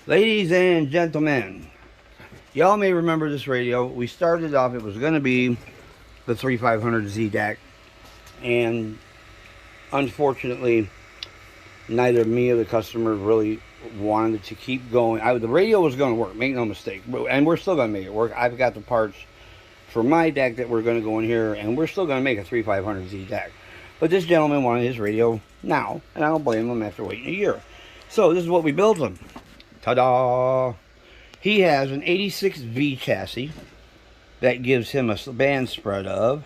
Ladies and gentlemen, y'all may remember this radio. We started off, it was going to be the 3500Z DAC, and unfortunately, neither me or the customer really wanted to keep going. The radio was going to work, make no mistake, and we're still going to make it work. I've got the parts for my DAC that we're going to go in here, and we're still going to make a 3500Z DAC. But this gentleman wanted his radio now, and I don't blame him after waiting a year. So this is what we built him. Ta-da! He has an 86V chassis that gives him a band spread of,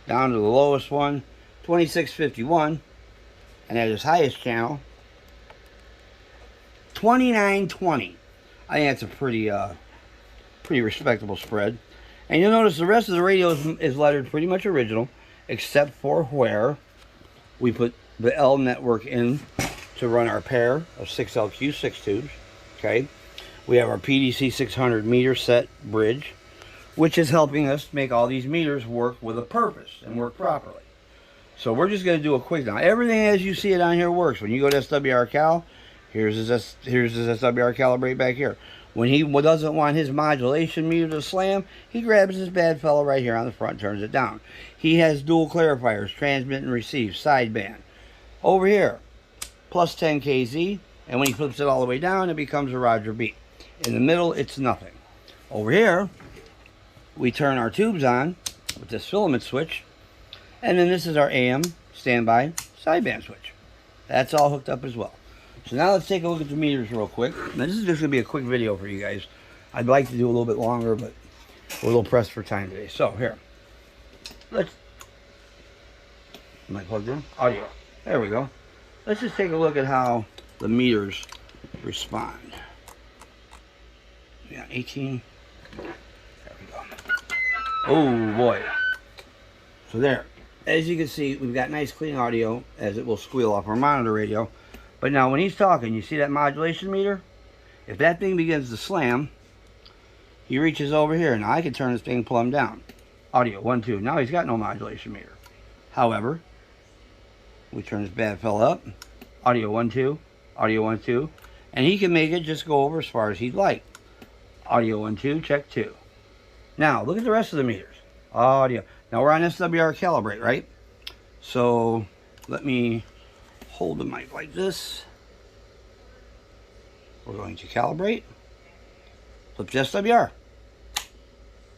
down to the lowest one, 2651, and at his highest channel, 2920. I think that's a pretty respectable spread. And you'll notice the rest of the radio is lettered pretty much original, except for where we put the L network in to run our pair of 6LQ6 tubes. Okay, we have our PDC 600 meter set bridge, which is helping us make all these meters work with a purpose and work properly. So we're just going to do a quick now. Everything as you see it on here works. When you go to SWR Cal, here's his SWR calibrate back here. When he doesn't want his modulation meter to slam, he grabs this bad fellow right here on the front, turns it down. He has dual clarifiers, transmit and receive, sideband. Over here, plus 10 kZ, and when he flips it all the way down, it becomes a Roger beat. In the middle, it's nothing. Over here, we turn our tubes on with this filament switch, and then this is our AM standby sideband switch. That's all hooked up as well. So now let's take a look at the meters real quick. Now this is just going to be a quick video for you guys. I'd like to do a little bit longer, but we're a little pressed for time today. So here, am I plugged in? Audio. There we go. Let's just take a look at how the meters respond. Yeah, 18. There we go. Oh boy. So there. As you can see, we've got nice clean audio as it will squeal off our monitor radio. But now when he's talking, you see that modulation meter? If that thing begins to slam, he reaches over here. Now I can turn this thing plumb down. Audio 1, 2. Now he's got no modulation meter. However, we turn this bad fella up. Audio 1, 2. Audio 1, 2. And he can make it just go over as far as he'd like. Audio 1, 2. Check 2. Now look at the rest of the meters. Audio. Now we're on SWR calibrate, right? So let me hold the mic like this. We're going to calibrate. Flip to SWR.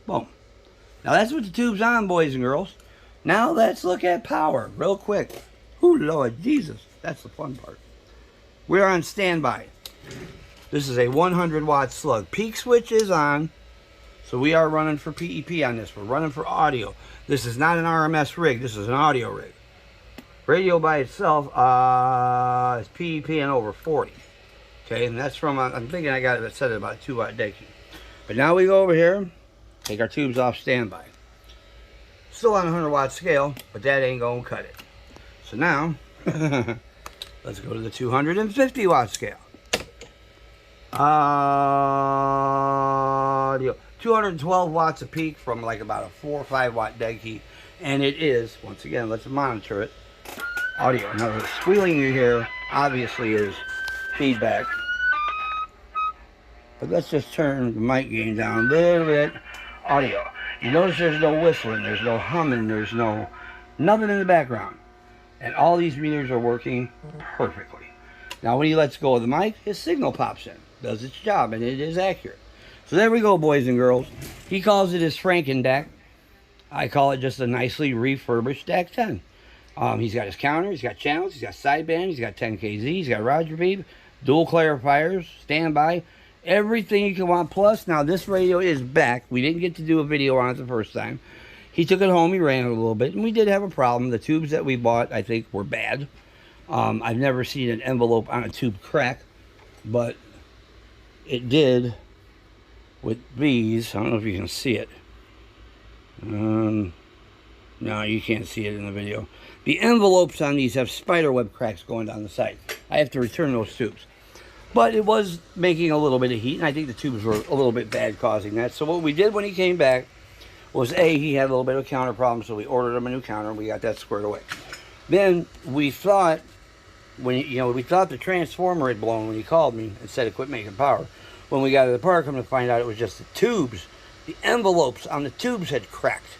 Boom. Now that's what the tube's on, boys and girls. Now let's look at power real quick. Oh Lord Jesus, that's the fun part. We're on standby. This is a 100 watt slug. Peak switch is on, so we are running for PEP on this. We're running for audio. This is not an RMS rig. This is an audio rig. Radio by itself is PEP and over 40. Okay, and that's from, I'm thinking I got it set at about a 2 watt decky. But now we go over here, take our tubes off standby. Still on a 100 watt scale, but that ain't gonna cut it. So now, let's go to the 250 watt scale. Audio. 212 watts of peak from like about a 4 or 5 watt decky. And it is, once again, let's monitor it. Audio. Now the squealing you hear obviously is feedback. But let's just turn the mic gain down a little bit. Audio. You notice there's no whistling, there's no humming, there's nothing in the background. And all these meters are working perfectly. Now when he lets go of the mic, his signal pops in, does its job, and it is accurate. So there we go, boys and girls. He calls it his Frankindak. I call it just a nicely refurbished DAC 10. He's got his counter, he's got channels, he's got sideband, he's got 10 kZ, he's got Roger beep, dual clarifiers, standby, everything you can want. Plus, now this radio is back. We didn't get to do a video on it the first time. He took it home, he ran it a little bit, and we did have a problem. The tubes that we bought, I think, were bad. I've never seen an envelope on a tube crack, but it did with these. I don't know if you can see it. No, you can't see it in the video. The envelopes on these have spiderweb cracks going down the side. I have to return those tubes. But it was making a little bit of heat, and I think the tubes were a little bit bad causing that. So what we did when he came back was, A, he had a little bit of counter problem, so we ordered him a new counter, and we got that squared away. Then we thought when we thought the transformer had blown when he called me and said it quit making power. When we got to the park, I'm going to find out it was just the tubes. The envelopes on the tubes had cracked.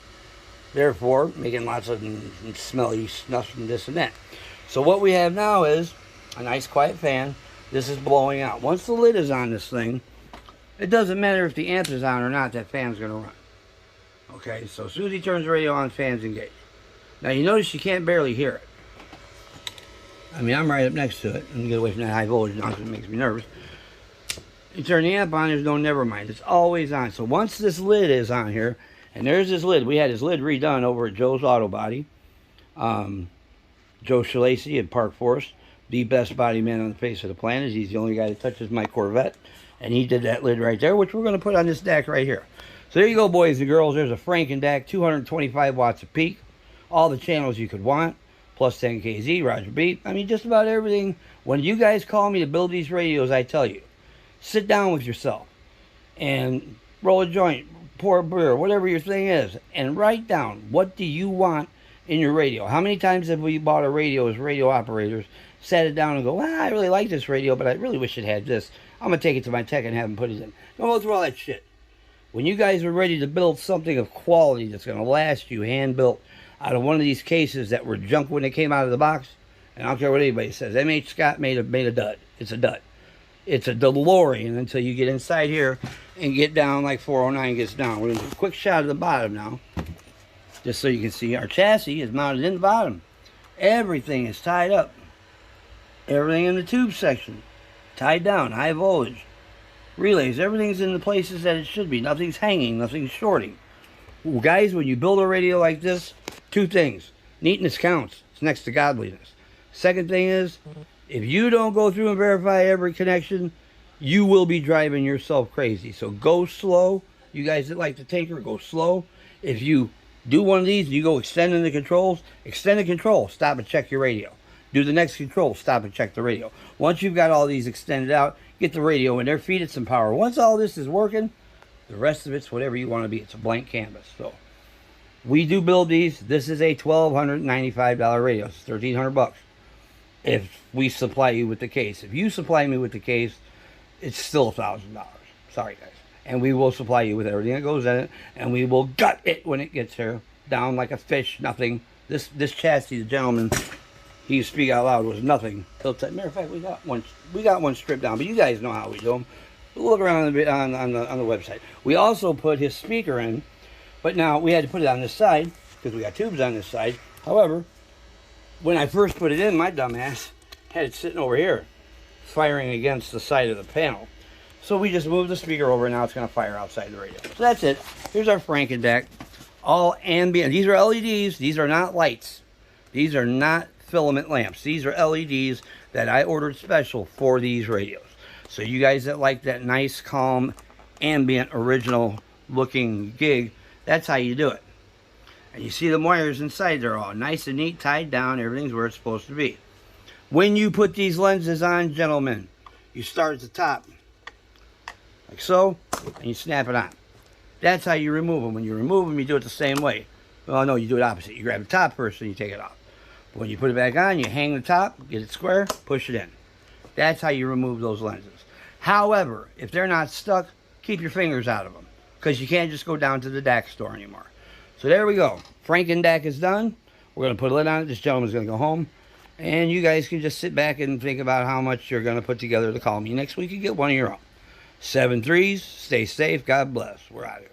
Therefore, making lots of smelly snuff from this and that. So what we have now is a nice quiet fan. This is blowing out. Once the lid is on this thing, it doesn't matter if the amp is on or not, that fan's going to run. Okay, so as soon as he turns the radio on, fan's engaged. Now you notice you can't barely hear it. I mean, I'm right up next to it. I'm going to get away from that high voltage now because it makes me nervous. You turn the amp on, there's no never mind. It's always on. So once this lid is on here, and there's this lid. We had his lid redone over at Joe's Auto Body. Joe Shalacy at Park Forest. The best body man on the face of the planet. He's the only guy that touches my Corvette. And he did that lid right there, which we're going to put on this DAC right here. So there you go, boys and girls. There's a Frankindak, 225 watts of peak. All the channels you could want. Plus 10 KZ, Roger Beat. I mean, just about everything. When you guys call me to build these radios, I tell you, sit down with yourself and roll a joint, pour a beer, whatever your thing is, and write down what do you want in your radio. How many times have we bought a radio as radio operators, sat it down and go, well, I really like this radio, but I really wish it had this. I'm going to take it to my tech and have them put it in. Don't go through all that shit. When you guys are ready to build something of quality that's going to last you, hand-built, out of one of these cases that were junk when they came out of the box, and I don't care what anybody says, M.H. Scott made a dud. It's a dud. It's a DeLorean until you get inside here and get down like 409 gets down. We're going to do a quick shot of the bottom now, just so you can see our chassis is mounted in the bottom. Everything is tied up. Everything in the tube section, tied down, high voltage. Relays, everything's in the places that it should be. Nothing's hanging, nothing's shorting. Well, guys, when you build a radio like this, two things. Neatness counts. It's next to godliness. Second thing is, if you don't go through and verify every connection, you will be driving yourself crazy. So go slow. You guys that like to tinker, go slow. If you do one of these, you go extending the controls, extend the control, stop and check your radio. Do the next control, stop and check the radio. Once you've got all these extended out, get the radio in there, feed it some power. Once all this is working, the rest of it's whatever you want to be. It's a blank canvas. So we do build these. This is a $1,295 radio. It's $1,300 if we supply you with the case. If you supply me with the case, it's still $1,000. Sorry, guys. And we will supply you with everything that goes in it, and we will gut it when it gets here, down like a fish, nothing. This chassis, the gentleman, he speak out loud, was nothing. Matter of fact, we got one stripped down, but you guys know how we do them. Look around on the website. We also put his speaker in, but now we had to put it on this side because we got tubes on this side. However, when I first put it in, my dumbass had it sitting over here, firing against the side of the panel. So we just moved the speaker over, and now it's going to fire outside the radio. So that's it. Here's our Frankindak. All ambient. These are LEDs. These are not lights. These are not filament lamps. These are LEDs that I ordered special for these radios. So you guys that like that nice, calm, ambient, original looking gig, that's how you do it. And you see the wires inside, they're all nice and neat, tied down, everything's where it's supposed to be. When you put these lenses on, gentlemen, you start at the top, like so, and you snap it on. That's how you remove them. When you remove them, you do it the same way. Well, no, you do it opposite. You grab the top first, and you take it off. But when you put it back on, you hang the top, get it square, push it in. That's how you remove those lenses. However, if they're not stuck, keep your fingers out of them, because you can't just go down to the DAC store anymore. So there we go. Frankindak is done. We're going to put a lid on it. This gentleman's going to go home. And you guys can just sit back and think about how much you're going to put together to call me next week and get one of your own. 7 3s. Stay safe. God bless. We're out of here.